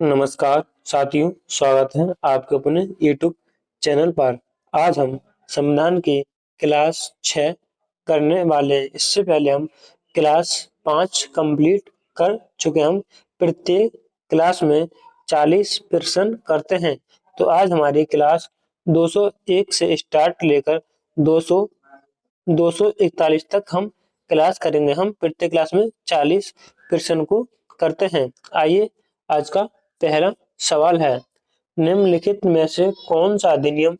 नमस्कार साथियों, स्वागत है आपके अपने YouTube चैनल पर। आज हम संविधान की क्लास 6 करने वाले हैं। इससे पहले हम क्लास 5 कंप्लीट कर चुके हैं। हम प्रत्येक क्लास में 40 प्रश्न करते हैं। तो आज हमारी क्लास 201 से स्टार्ट लेकर 200 241 तक हम क्लास करेंगे। हम प्रत्येक क्लास में 40 प्रश्न को करते हैं। आइए, आज का पहला सवाल है, निम्नलिखित में से कौन सा अधिनियम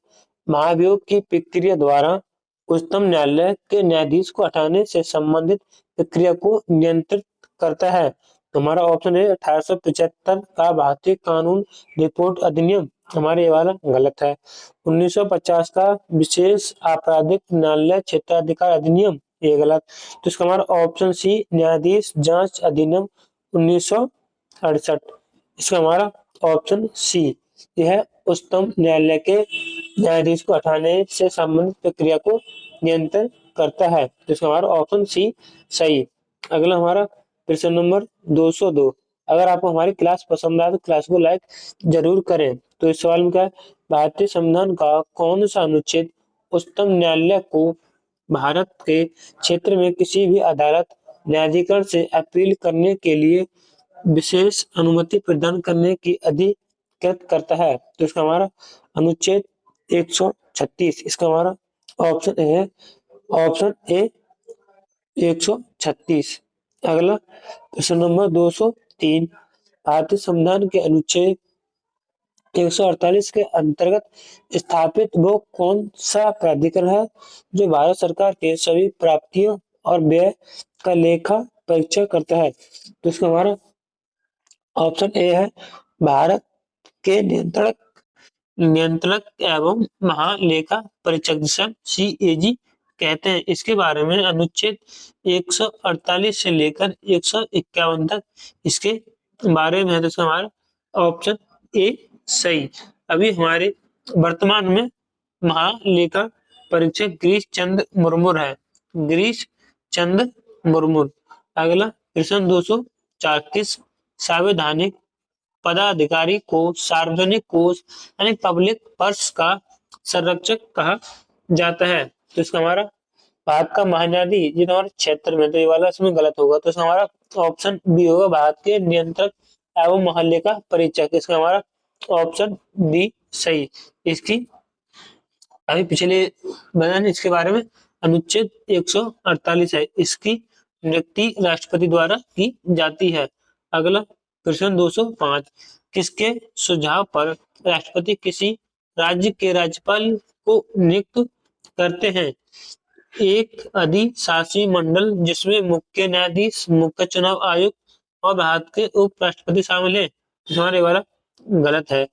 महाभियोग की प्रक्रिया द्वारा उच्चतम न्यायालय के न्यायाधीश को हटाने से संबंधित प्रक्रिया को नियंत्रित करता है? हमारा ऑप्शन है 1875 का भारतीय कानून रिपोर्ट अधिनियम। हमारे ये वाला गलत है। 1950 का विशेष आपराधिक न्यायालय क्षेत्राधिकार अधिनियम, ये गलत। तो इसका हमारा ऑप्शन सी न्यायाधीश जांच अधिनियम 1968। इसका हमारा ऑप्शन सी यह उच्चतम न्यायालय के न्यायाधीश को हटाने से संबंधित प्रक्रिया को नियंत्रित करता है। तो इसका हमारा ऑप्शन सी सही। अगला हमारा प्रश्न नंबर 202। अगर आपको हमारी क्लास पसंद आए तो क्लास को लाइक जरूर करें। तो इस सवाल में क्या है, भारतीय संविधान का कौन सा अनुच्छेद उच्चतम न्यायालय को भारत के क्षेत्र में किसी भी अदालत न्यायाधिकरण से अपील करने के लिए विशेष अनुमति प्रदान करने की अधिकृत करता है? तो इसका हमारा अनुच्छेद 136। इसका हमारा ऑप्शन ए है, ऑप्शन ए 136। अगला प्रश्न नंबर 203। भारतीय संविधान के अनुच्छेद 148 के अंतर्गत स्थापित वो कौन सा प्राधिकरण है जो भारत सरकार के सभी प्राप्तियों और व्यय का लेखा परीक्षा करता है? तो इसका हमारा ऑप्शन ए है, भारत के नियंत्रक एवं महालेखा परीक्षक, जिसे CAG कहते हैं। इसके बारे में अनुच्छेद 148 से लेकर 151 तक इसके बारे में है। तो इसका हमारा ऑप्शन ए सही। अभी हमारे वर्तमान में महालेखा परीक्षक गिरीश चंद्र मुर्मू है। गिरीश चंद्र मुर्मू। अगला प्रश्न 234। संवैधानिक पदाधिकारी को सार्वजनिक कोष यानी पब्लिक पर्स का संरक्षक कहा जाता है? तो इसका हमारा भारत का महान्यायाधीश, ये हमारे क्षेत्र में, तो ये वाला इसमें गलत होगा। तो इसका हमारा ऑप्शन बी होगा, भारत के नियंत्रक एवं महालेखा परीक्षक। इसका हमारा ऑप्शन बी सही। इसकी अभी पिछले बयान इसके बारे में अनुच्छेद 148 है। इसकी नियुक्ति राष्ट्रपति द्वारा की जाती है। अगला प्रश्न 205। किसके सुझाव पर राष्ट्रपति किसी राज्य के राज्यपाल को नियुक्त करते हैं? एक अधिशासी मंडल जिसमें मुख्य न्यायाधीश, मुख्य चुनाव आयुक्त और भारत के उपराष्ट्रपति शामिल है। हमारे वाला गलत है।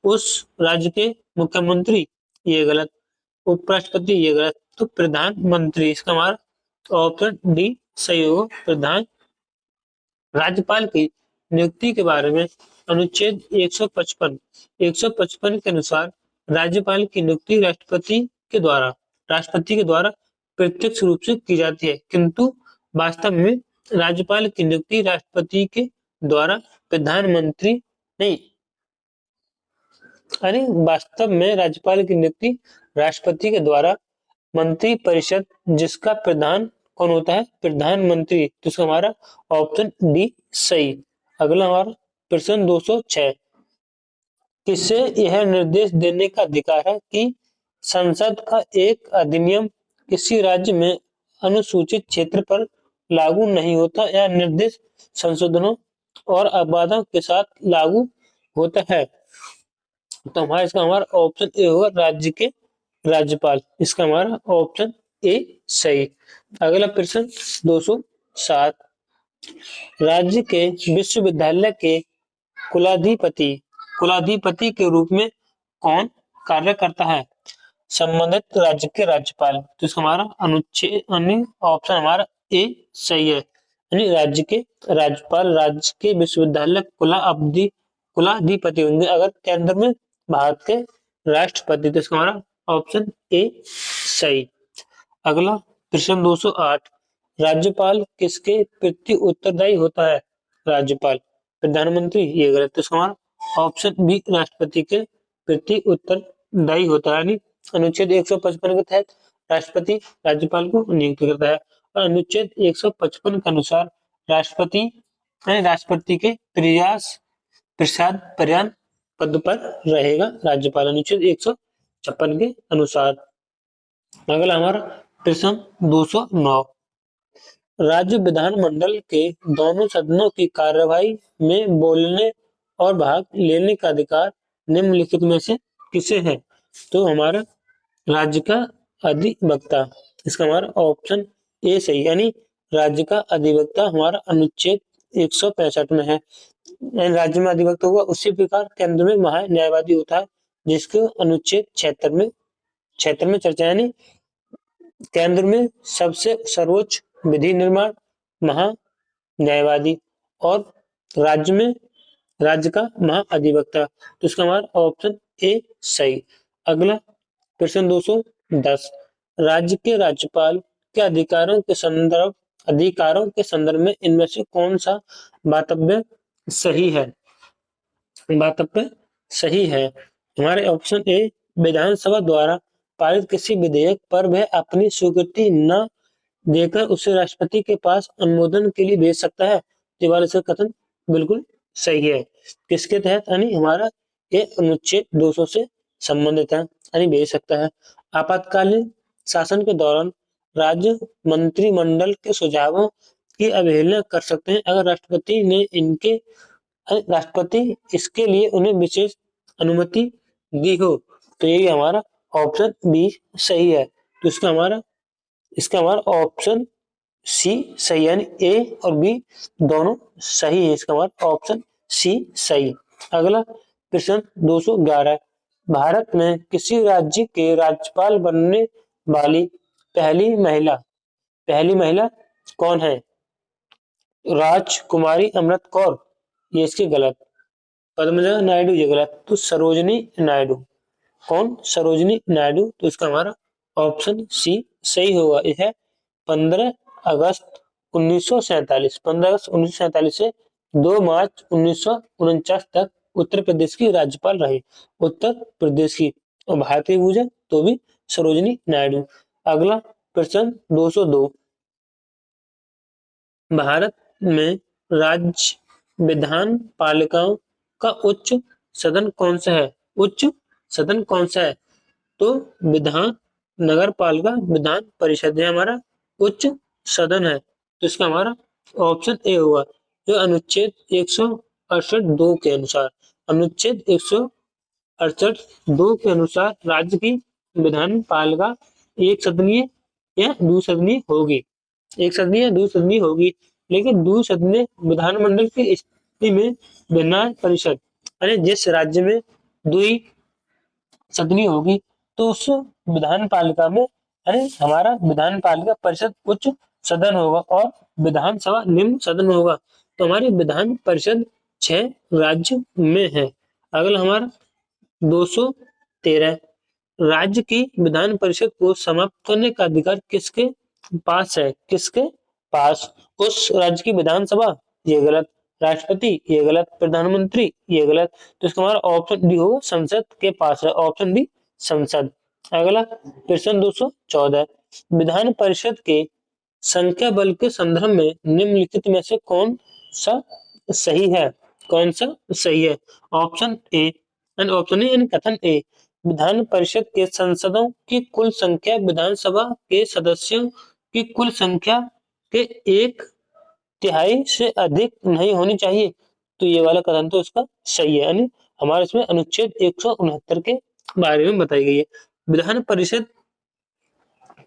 उस राज्य के मुख्यमंत्री, ये गलत। उपराष्ट्रपति, ये गलत। तो प्रधानमंत्री, इसका हमारा ऑप्शन डी सही होगा, प्रधान। राज्यपाल की नियुक्ति के बारे में अनुच्छेद 155 के अनुसार राज्यपाल की नियुक्ति राष्ट्रपति के द्वारा प्रत्यक्ष रूप से की जाती है, किंतु वास्तव में राज्यपाल की नियुक्ति राष्ट्रपति के द्वारा प्रधानमंत्री नहीं, अरे वास्तव में राज्यपाल की नियुक्ति राष्ट्रपति के द्वारा मंत्री परिषद, जिसका प्रधान कौन होता है? प्रधानमंत्री। तो इसका हमारा ऑप्शन डी सही। अगला हमारा प्रश्न 206। किसे यह निर्देश देने का अधिकार है कि संसद का एक अधिनियम किसी राज्य में अनुसूचित क्षेत्र पर लागू नहीं होता या निर्देश संशोधनों और अपवादों के साथ लागू होता है? तो हमारा इसका हमारा ऑप्शन ए होगा, राज्य के राज्यपाल। इसका हमारा ऑप्शन ए सही। अगला प्रश्न 207। राज्य के विश्वविद्यालय के कुलाधिपति के रूप में कौन कार्य करता है? संबंधित राज्य के राज्यपाल। तो इसका हमारा अनुच्छेद ऑप्शन हमारा ए सही है, यानी राज्य के राज्यपाल राज्य के विश्वविद्यालय कुलाधिपति होंगे। अगर केंद्र में भारत के राष्ट्रपति। तो इसका हमारा ऑप्शन ए सही। अगला प्रश्न 208। राज्यपाल किसके प्रति उत्तरदायी होता है? राज्यपाल प्रधानमंत्री, ये गलत। तो इसका हमारा ऑप्शन बी राष्ट्रपति के प्रति उत्तरदायी होता है। यानी अनुच्छेद 155 के तहत राष्ट्रपति राज्यपाल को नियुक्त करता है और अनुच्छेद 155 के अनुसार राष्ट्रपति के प्रसाद पर्यान पद पर रहेगा राज्यपाल, अनुच्छेद 156 के अनुसार। अगला हमारा प्रश्न 209, राज्य विधानमंडल के दोनों सदनों की कार्यवाही में बोलने और भाग लेने का अधिकार निम्नलिखित में से किसे है? तो हमारा राज्य का अधिवक्ता, इसका हमारा ऑप्शन ए सही, यानी राज्य का अधिवक्ता हमारा अनुच्छेद 165 में है। राज्य में अधिवक्ता हुआ, उसी प्रकार केंद्र में महान्यायवादी होता है जिसको अनुच्छेद 76 में चर्चा, यानी केंद्र में सबसे सर्वोच्च विधि निर्माण महान्यायवादी और राज्य का महाअधिवक्ता, तो इसका हमारा ऑप्शन ए सही। अगला प्रश्न 210, राज्य के राज्यपाल के अधिकारों के संदर्भ में इनमें से कौन सा वातव्य सही है? हमारे ऑप्शन ए, विधानसभा द्वारा पारित किसी विधेयक पर वह अपनी स्वीकृति न देकर उसे राष्ट्रपति के पास अनुमोदन के लिए भेज सकता है। ये वाला इसका कथन बिल्कुल सही है। किसके तहत? यानी हमारा ये अनुच्छेद 200 से संबंधित है, यानी भेज सकता है। आपातकालीन शासन के दौरान राज्य मंत्रिमंडल के सुझावों की अवहेलना कर सकते हैं अगर राष्ट्रपति इसके लिए उन्हें विशेष अनुमति दी हो। तो ये हमारा ऑप्शन बी सही है। तो इसका हमारा ऑप्शन सी सही, यानी ए और बी दोनों सही है। इसका हमारा ऑप्शन सी सही। अगला प्रश्न 211, भारत में किसी राज्य के राज्यपाल बनने वाली पहली महिला कौन है? राजकुमारी अमृत कौर, ये इसके गलत। पद्मजा नायडू, ये गलत। तो सरोजनी नायडू, कौन? सरोजनी नायडू। तो इसका हमारा ऑप्शन सी सही होगा। यह 15 अगस्त 1947 से 2 मार्च 1949 तक उत्तर प्रदेश की राज्यपाल रही। उत्तर प्रदेश की, और भारतीय भूज है तो भी सरोजनी नायडू। अगला प्रश्न 202, भारत में राज्य विधान पालिकाओं का उच्च सदन कौन सा है? तो नगर पालिका विधान परिषद है हमारा उच्च सदन है। तो इसका हमारा ऑप्शन ए होगा, जो अनुच्छेद 168(2) के अनुसार, के अनुसार राज्य की विधान पालिका एक सदनीय या द्विसदनीय होगी। लेकिन द्विसदनीय विधानमंडल की स्थिति में विधान परिषद, यानी जिस राज्य में द्विसदनीय होगी तो उस विधान पालिका में, यानी हमारा विधान पालिका परिषद उच्च सदन होगा और विधानसभा निम्न सदन होगा। तो हमारी विधान परिषद 6 राज्य में है। अगला हमारा 213, राज्य की विधान परिषद को समाप्त करने का अधिकार किसके पास है? उस राज्य की विधानसभा, ये गलत। राष्ट्रपति, ये गलत। प्रधानमंत्री, ये गलत। तो इसका हमारा ऑप्शन डी होगा, संसद के पास है। ऑप्शन डी संसद। अगला प्रश्न 214, विधान परिषद के संख्या बल के संदर्भ में निम्नलिखित में से कौन सा सही है? ऑप्शन ए यानी कथन ए, विधान परिषद के सांसदों की कुल संख्या विधानसभा के सदस्यों की कुल संख्या के 1/3 से अधिक नहीं होनी चाहिए। तो ये वाला कथन तो इसका सही है, यानी हमारे इसमें अनुच्छेद 169 के बारे में बताई गई है। विधान परिषद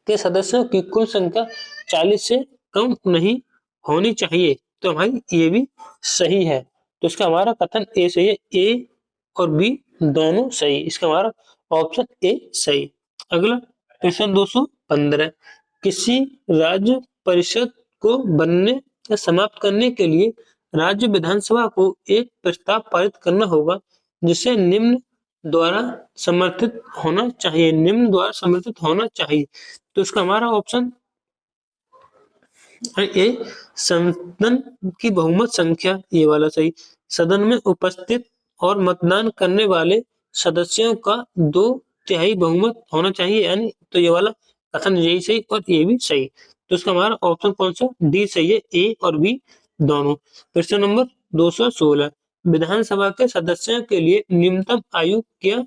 के सदस्यों की कुल संख्या 40 से कम नहीं होनी चाहिए। तो हमारी ये भी सही है। तो इसका हमारा कथन ए सही है। ए और बी दोनों सही। इसका हमारा ऑप्शन ए सही। अगला प्रश्न 215, किसी राज्य परिषद को बनने या समाप्त करने के लिए राज्य विधानसभा को एक प्रस्ताव पारित करना होगा जिसे निम्न द्वारा समर्थित होना चाहिए। तो इसका हमारा ऑप्शन ए, सदन की बहुमत संख्या, ये वाला सही। सदन में उपस्थित और मतदान करने वाले सदस्यों का 2/3 बहुमत होना चाहिए, यानी तो ये वाला कथन यही सही और ये भी सही। तो इसका हमारा ऑप्शन कौन सा, डी सही है, ए और बी दोनों। प्रश्न नंबर 216, विधानसभा के सदस्यों के लिए न्यूनतम आयु क्या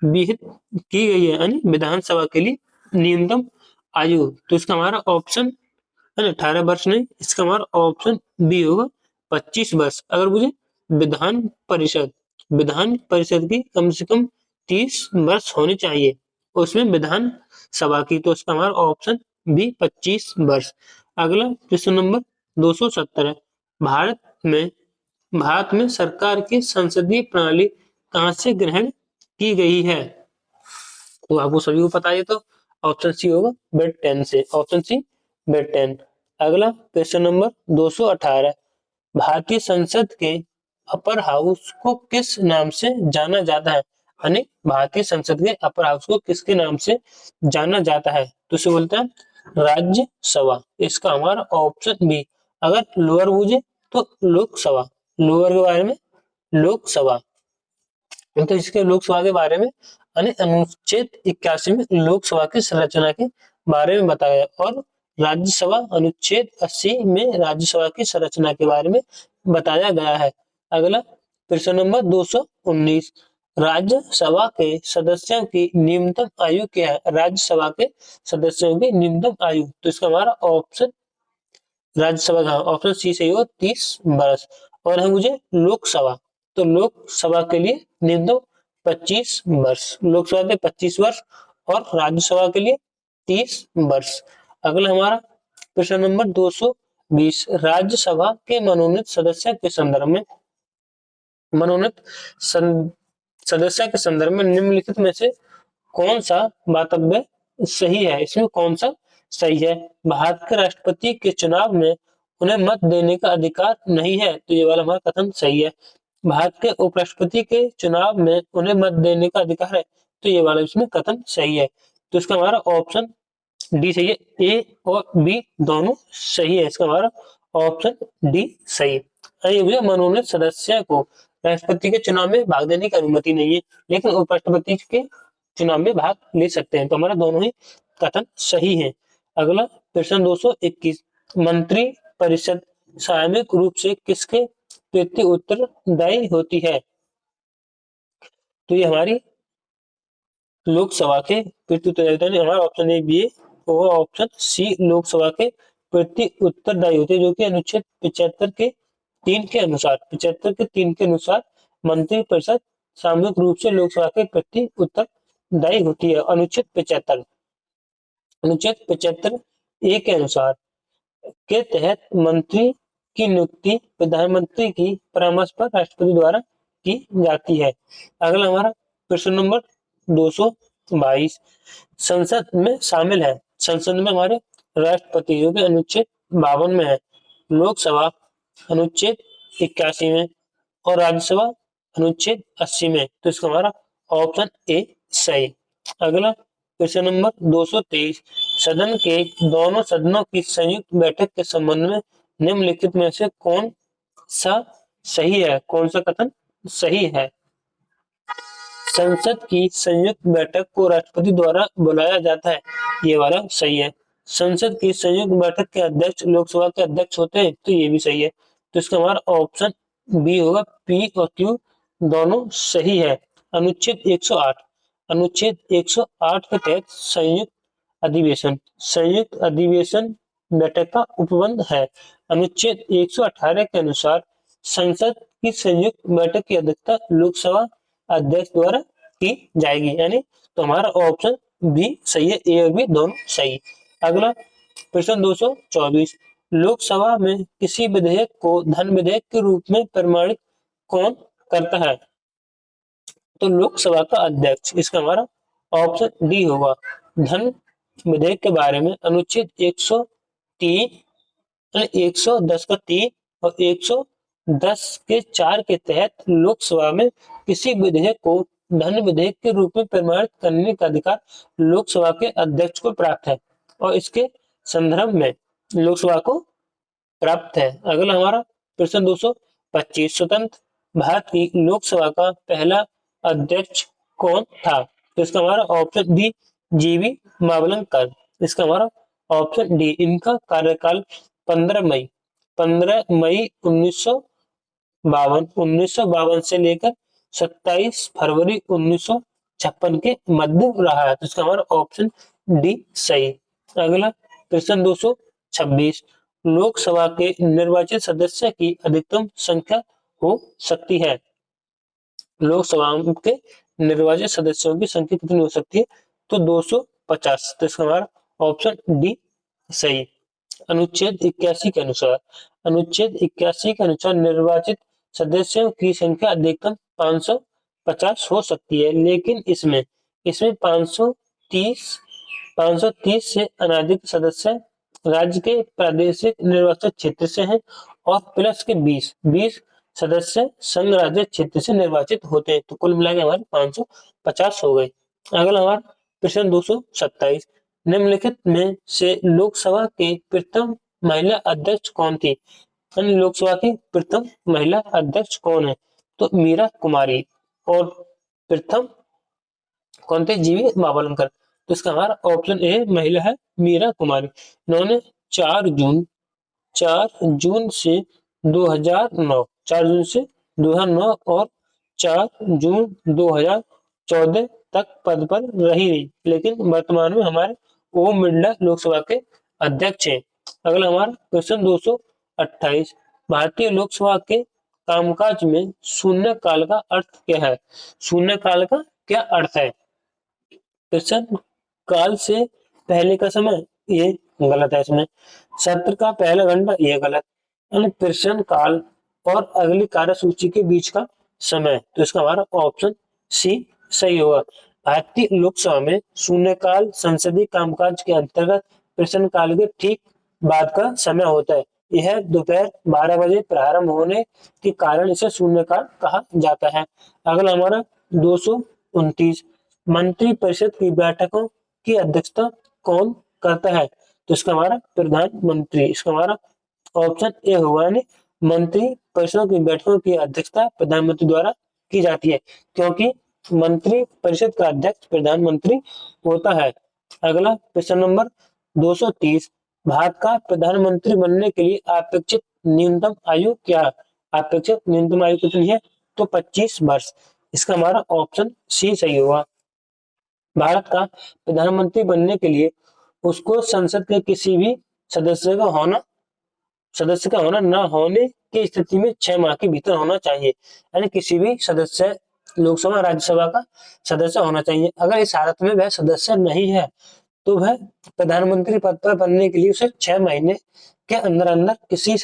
विहित की गई है, यानी विधानसभा के लिए न्यूनतम आयु। तो इसका हमारा ऑप्शन है ना 18 वर्ष नहीं, इसका हमारा ऑप्शन बी होगा 25 वर्ष। अगर मुझे विधान परिषद विधान परिषद की कम से कम 30 वर्ष होने चाहिए, उसमें विधान सभा की, तो इसका हमारा ऑप्शन बी 25 वर्ष। अगला प्रश्न नंबर 217 है, भारत में सरकार की संसदीय प्रणाली कहाँ से ग्रहण की गई है। तो आपको सभी को पता है, तो ऑप्शन सी होगा ब्रिटेन से, ऑप्शन सी ब्रिटेन। अगला क्वेश्चन नंबर 218, भारतीय संसद के अपर हाउस को किस नाम से जाना जाता है, यानी भारतीय संसद के अपर हाउस को किसके नाम से जाना जाता है। तो इसे बोलते हैं राज्यसभा। इसका हमारा ऑप्शन बी। अगर लोअर पूछे तो लोकसभा, लोअर के बारे में लोकसभा, तो इसके लोकसभा के बारे में अनुच्छेद 81 में लोकसभा की संरचना के बारे में बताया, और राज्यसभा अनुच्छेद 80 में राज्यसभा की संरचना के बारे में बताया गया है। अगला प्रश्न नंबर 219, राज्यसभा के सदस्यों की न्यूनतम आयु क्या है, राज्यसभा के सदस्यों की न्यूनतम आयु। तो इसका हमारा ऑप्शन राज्यसभा का ऑप्शन सी सही हो 30 वर्ष। और है मुझे लोकसभा, तो लोकसभा के लिए न्यूनतम 25 वर्ष, लोकसभा के 25 वर्ष और राज्यसभा के लिए 30 वर्ष। अगला हमारा प्रश्न नंबर 220, राज्यसभा के मनोनीत सदस्य के संदर्भ में मनोनीत सदस्य के संदर्भ में निम्नलिखित में से कौन सा वास्तव्य सही है, इसमें कौन सा सही है। भारत के राष्ट्रपति के चुनाव में उन्हें मत देने का अधिकार नहीं है, तो ये वाला हमारा कथन सही है। भारत के उपराष्ट्रपति के चुनाव में उन्हें मत देने का अधिकार है, तो ये वाला इसमें कथन सही है। तो इसका हमारा ऑप्शन डी सही है, ए और बी दोनों सही है, इसका हमारा ऑप्शन डी सही है। मनोनीत सदस्य को राष्ट्रपति के चुनाव में भाग देने की अनुमति नहीं है, लेकिन उपराष्ट्रपति के चुनाव में भाग ले सकते हैं, तो हमारा दोनों ही कथन सही है। अगला प्रश्न 221, मंत्री परिषद सामूहिक रूप से किसके प्रति उत्तरदायी होती है। तो ये हमारी लोकसभा के प्रति उत्तरदायी, हमारा ऑप्शन ए बी और ऑप्शन सी लोकसभा के प्रति उत्तरदायी होते हैं, जो कि अनुच्छेद 75 के 3 के अनुसार मंत्री परिषद सामूहिक रूप से लोकसभा के प्रति उत्तरदायी होती है। अनुच्छेद 75 ए के अनुसार के तहत मंत्री की नियुक्ति प्रधानमंत्री की परामर्श पर राष्ट्रपति द्वारा की जाती है। अगला हमारा प्रश्न नंबर 222, संसद में शामिल है, संसद में हमारे राष्ट्रपति जो कि अनुच्छेद 52 में है, लोकसभा अनुच्छेद 81 में और राज्यसभा अनुच्छेद 80 में, तो इसका हमारा ऑप्शन ए सही। अगला प्रश्न नंबर 223, सदन के दोनों सदनों की संयुक्त बैठक के संबंध में निम्नलिखित में से कौन सा सही है, कौन सा कथन सही है। संसद की संयुक्त बैठक को राष्ट्रपति द्वारा बुलाया जाता है, ये वाला सही है। संसद की संयुक्त बैठक के अध्यक्ष लोकसभा के अध्यक्ष होते हैं, तो ये भी सही है। तो इसका हमारा ऑप्शन बी होगा, पी और क्यू दोनों सही है। अनुच्छेद 108 के तहत संयुक्त अधिवेशन बैठक का उपबंध है। अनुच्छेद 118 के अनुसार संसद की संयुक्त बैठक की अध्यक्षता लोकसभा अध्यक्ष द्वारा की जाएगी, यानी तो हमारा ऑप्शन बी सही है, ए और बी दोनों सही। अगला प्रश्न 224, लोकसभा में किसी विधेयक को धन विधेयक के रूप में प्रमाणित कौन करता है। तो लोकसभा का अध्यक्ष, इसका हमारा ऑप्शन डी होगा। धन विधेयक के बारे में अनुच्छेद 103 110 का 3 और 110 के 4 के तहत लोकसभा में किसी विधेयक को धन विधेयक के रूप में प्रमाणित करने का अधिकार लोकसभा के अध्यक्ष को प्राप्त है, और इसके संदर्भ में लोकसभा को प्राप्त है। अगला हमारा प्रश्न 225, स्वतंत्र भारत की लोकसभा का पहला अध्यक्ष कौन था? तो इसका हमारा ऑप्शन डी जीवी मावलंकर। इसका हमारा ऑप्शन डी। इनका कार्यकाल 15 मई 1952 से लेकर 27 फरवरी 1956 के मध्य रहा है। तो इसका हमारा ऑप्शन डी सही। अगला प्रश्न 226, लोकसभा के निर्वाचित सदस्य की अधिकतम संख्या हो सकती है? लोकसभा के निर्वाचित सदस्यों की संख्या कितनी हो सकती है? तो 250। तो इसका हमारा ऑप्शन डी सही। अनुच्छेद 81 के अनुसार, अनुच्छेद 81 के अनुसार निर्वाचित सदस्यों की संख्या अधिकतम 550 हो सकती है, लेकिन इसमें इसमें 530 से अनधिक सदस्य राज्य के प्रादेशिक निर्वाचन क्षेत्र से हैं और प्लस के 20 सदस्य संघ राज्य क्षेत्र से निर्वाचित होते हैं। तो कुल मिला के हमारे 550 हो गए। अगला हमारा प्रश्न 227, निम्नलिखित में से लोकसभा के प्रथम महिला अध्यक्ष कौन थी? लोकसभा की प्रथम महिला अध्यक्ष कौन है? तो मीरा कुमारी। और प्रथम कौन थे? जीवी मावलंकर। तो इसका हमारा ऑप्शन ए महिला है मीरा कुमारी। इन्होंने 4 जून से 2009 4 जून से 2009 और 4 जून 2014 तक पद पर रही, लेकिन वर्तमान में हमारे ओम बिरला लोकसभा के अध्यक्ष हैं। अगला हमारा क्वेश्चन 228, भारतीय लोकसभा के कामकाज में शून्य काल का अर्थ क्या है? शून्य काल का क्या अर्थ है? प्रश्न काल से पहले का समय, ये गलत है। इसमें सत्र का पहला घंटा, ये गलत। यानी प्रश्न काल और अगली कार्यसूची के बीच का समय, तो इसका हमारा ऑप्शन सी सही होगा। भारतीय लोकसभा में शून्यकाल संसदीय कामकाज के अंतर्गत प्रश्न काल के ठीक बाद का समय होता है। यह दोपहर 12 बजे प्रारंभ होने के कारण इसे शून्यकाल कहा जाता है। अगला हमारा 229, मंत्री परिषद की बैठकों की अध्यक्षता कौन करता है? तो इसका हमारा प्रधानमंत्री। इसका हमारा ऑप्शन ए होगा। यानी मंत्री परिषद की बैठकों की अध्यक्षता प्रधानमंत्री द्वारा की जाती है, क्योंकि मंत्री परिषद का अध्यक्ष प्रधानमंत्री होता है। अगला प्रश्न नंबर 230, भारत का प्रधानमंत्री बनने के लिए अपेक्षित न्यूनतम आयु क्या है? अपेक्षित न्यूनतम आयु कितनी है? तो 25 वर्ष। इसका हमारा ऑप्शन सी सही होगा। भारत का प्रधानमंत्री बनने के लिए उसको संसद के किसी भी सदस्य का होना न होने की स्थिति में 6 माह के भीतर होना चाहिए। यानी किसी भी सदस्य लोकसभा राज्यसभा का सदस्य होना चाहिए। अगर इस हालत में वह सदस्य नहीं है तो वह प्रधानमंत्री पद पर बनने के लिए उसे 6 महीने के अंदर अंदर किसी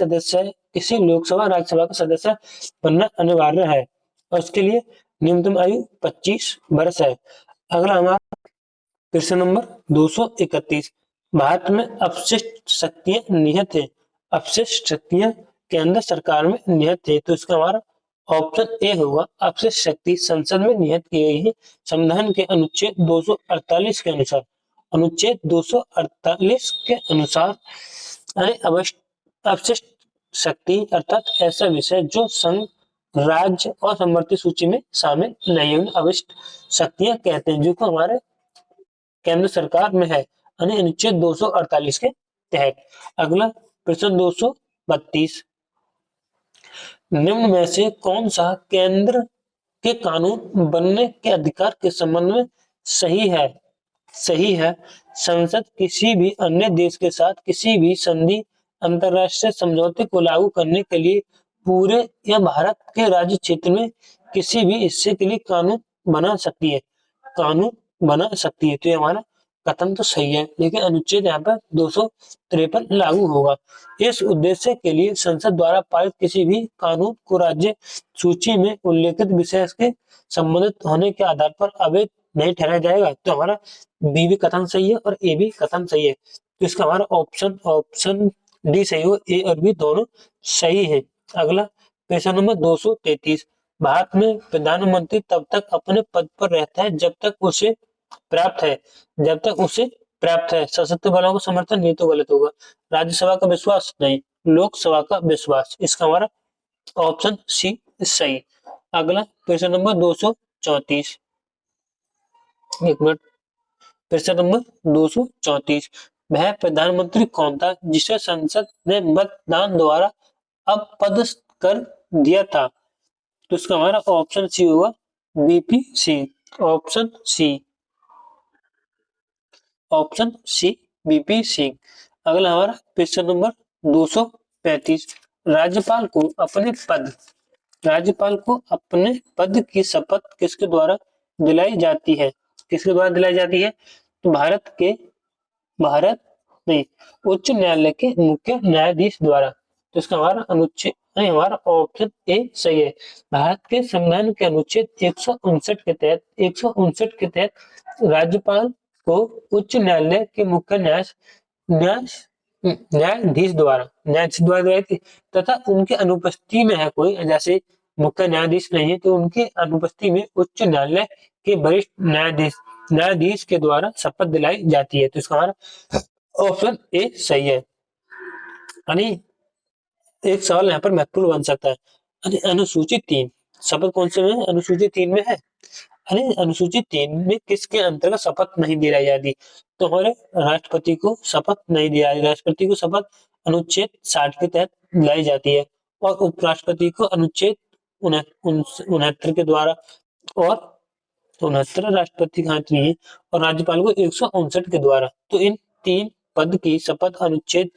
लोकसभा राज्यसभा का सदस्य बनना अनिवार्य है और उसके लिए न्यूनतम आयु 25 वर्ष है। अगला हमारा प्रश्न नंबर 231, भारत में अपशिष्ट शक्तियां निहित है। अपशिष्ट शक्तियां केंद्र सरकार में निहित है। तो इसका हमारा ऑप्शन ए होगा। अपशिष्ट शक्ति संसद में निहित की गई है संविधान के अनुच्छेद 248 के अनुसार। अनुच्छेद 248 के अनुसार अपशिष्ट शक्ति अर्थात ऐसा विषय जो संघ राज्य और समवर्ती सूची में शामिल नहीं है, अवशिष्ट शक्तियां कहते हैं, जो कि हमारे केंद्र सरकार में है, यानी अनुच्छेद 248 के तहत। अगला प्रश्न 232, निम्न में से कौन सा केंद्र के कानून बनने के अधिकार के संबंध में सही है? सही है, संसद किसी भी अन्य देश के साथ किसी भी संधि अंतरराष्ट्रीय समझौते को लागू करने के लिए पूरे या भारत के राज्य क्षेत्र में किसी भी हिस्से के लिए कानून बना सकती है। तो ये हमारा कथन तो सही है, लेकिन अनुच्छेद यहाँ पर 253 लागू होगा। इस उद्देश्य के लिए संसद द्वारा पारित किसी भी कानून को राज्य सूची में उल्लेखित विषय के संबंधित होने के आधार पर अवैध नहीं ठहराया जाएगा। तो हमारा बी भी कथन सही है और ए भी कथन सही है। तो इसका हमारा ऑप्शन डी सही हो। ए और बी दोनों सही है। अगला प्रश्न नंबर 233, भारत में प्रधानमंत्री तब तक अपने पद पर रहता है जब तक उसे प्राप्त है सशस्त्र बलों का समर्थन, ये तो गलत होगा। राज्यसभा का विश्वास नहीं, लोकसभा का विश्वास। इसका हमारा ऑप्शन सी सही। अगला प्रश्न नंबर 234। एक मिनट। प्रश्न नंबर 234। वह प्रधानमंत्री कौन था जिसे संसद ने मतदान द्वारा अपदस्थ कर दिया था? तो इसका हमारा ऑप्शन सी होगा, BP Singh. Option C, option C, BP Singh. अगला हमारा प्रश्न नंबर 235। राज्यपाल को अपने पद राज्यपाल को अपने पद की शपथ किसके द्वारा दिलाई जाती है? किसके द्वारा दिलाई जाती है? तो भारत नहीं, उच्च न्यायालय के मुख्य न्यायाधीश द्वारा। तो इसका हमारा अनुच्छेद नहीं, हमारा ऑप्शन ए सही है। भारत के संविधान के अनुच्छेद 159 के तहत 159 के तहत राज्यपाल को उच्च न्यायालय के मुख्य न्यायाधीश द्वारा दिलाई थी, तथा उनके अनुपस्थिति में है कोई, जैसे मुख्य न्यायाधीश नहीं है तो उनके अनुपस्थिति में उच्च न्यायालय के वरिष्ठ न्यायाधीश के द्वारा शपथ दिलाई जाती है। तो इसका हमारा ऑप्शन ए सही है। यानी एक सवाल यहाँ पर महत्वपूर्ण बन सकता है। अनुसूचित 3 शपथ कौन से में? अनुसूचित 3 में है। अनुसूचित 3 में किसके अंतर्गत शपथ नहीं दिलाई जाती? तो हमारे राष्ट्रपति को शपथ नहीं दिया। राष्ट्रपति को शपथ अनुच्छेद 60 के तहत दिलाई जाती है, और उपराष्ट्रपति को अनुच्छेद 69 के द्वारा, और 69 राष्ट्रपति के हाथ में है, और राज्यपाल को 159 के द्वारा। तो इन 3 पद की शपथ अनुच्छेद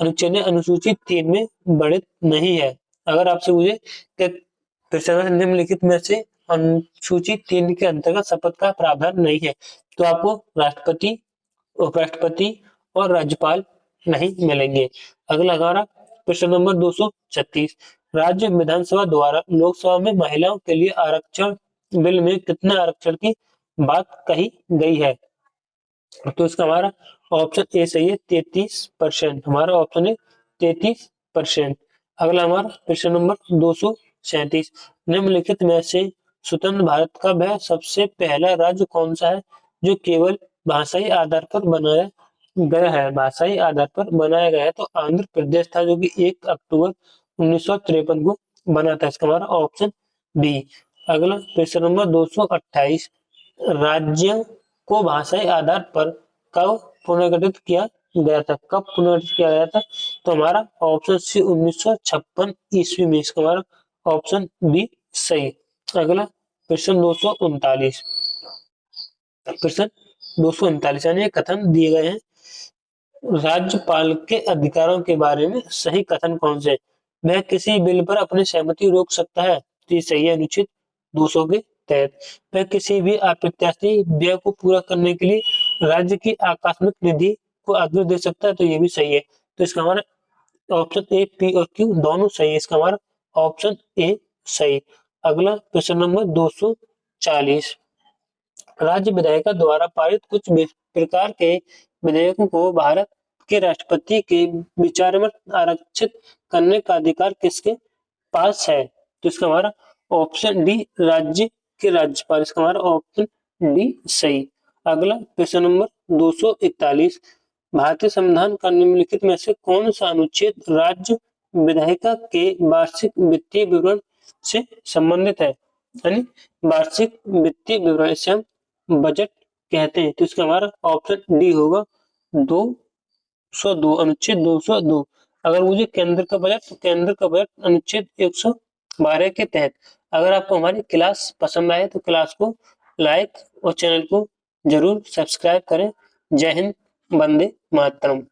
अनुच्छेद अनुसूचित 3 में वर्णित नहीं है। अगर आपसे पूछे कि प्रश्न निम्नलिखित में से अनुसूचित 3 के अंतर्गत शपथ का प्रावधान नहीं है, तो आपको राष्ट्रपति, उपराष्ट्रपति और राज्यपाल नहीं मिलेंगे। अगला हमारा प्रश्न नंबर 236। राज्य विधानसभा द्वारा लोकसभा में महिलाओं के लिए आरक्षण बिल में कितने आरक्षण की बात कही गई है? तो इसका हमारा ऑप्शन ए सही है, 33%। हमारा ऑप्शन है 33%। अगला हमारा प्रश्न नंबर 237। निम्नलिखित में से स्वतंत्र भारत का वह सबसे पहला राज्य कौन सा है जो केवल भाषाई आधार पर बनाया गया है? भाषाई आधार पर बनाया गया है, तो आंध्र प्रदेश था, जो कि 1 अक्टूबर 1953 को बना था। इसका हमारा ऑप्शन बी। अगला प्रश्न नंबर 228। राज्यों को भाषाई आधार पर कब पुनर्गठित किया गया था? कब पुनर्गठित किया गया था? तो हमारा ऑप्शन सी 1956 ईस्वी में। इसका हमारा ऑप्शन बी सही। अगला प्रश्न 239। प्रश्न 239 यानी कथन दिए गए हैं, राज्यपाल के अधिकारों के बारे में सही कथन कौन से? वह किसी बिल पर अपनी सहमति रोक सकता है, तो ये सही है अनुच्छेद 200 के तहत। वह किसी भी अप्रत्याशित व्यय को पूरा करने के लिए राज्य की आकस्मिक निधि को अग्रिम दे सकता है, तो ये भी सही है। तो इसका हमारा ऑप्शन ए, पी और क्यू दोनों सही है। इसका हमारा ऑप्शन ए सही। अगला प्रश्न नंबर 240। राज्य विधायिका द्वारा पारित कुछ प्रकार के विधेयकों को भारत के राष्ट्रपति के विचार में आरक्षित करने का अधिकार किसके पास है? तो इसका हमारा ऑप्शन डी, राज्य के राज्यपाल। इसका हमारा ऑप्शन डी सही। अगला प्रश्न नंबर 241। भारतीय संविधान का निम्नलिखित में से कौन सा अनुच्छेद राज्य विधायिका के वार्षिक वित्तीय विवरण से संबंधित है? यानी वार्षिक वित्तीय विवरण से हम बजट कहते हैं, तो इसका हमारा ऑप्शन डी होगा, 202, अनुच्छेद 202। अगर मुझे केंद्र का बजट, तो केंद्र का बजट अनुच्छेद 112 के तहत। अगर आपको हमारी क्लास पसंद आए तो क्लास को लाइक और चैनल को जरूर सब्सक्राइब करें। जय हिंद, वंदे मातरम।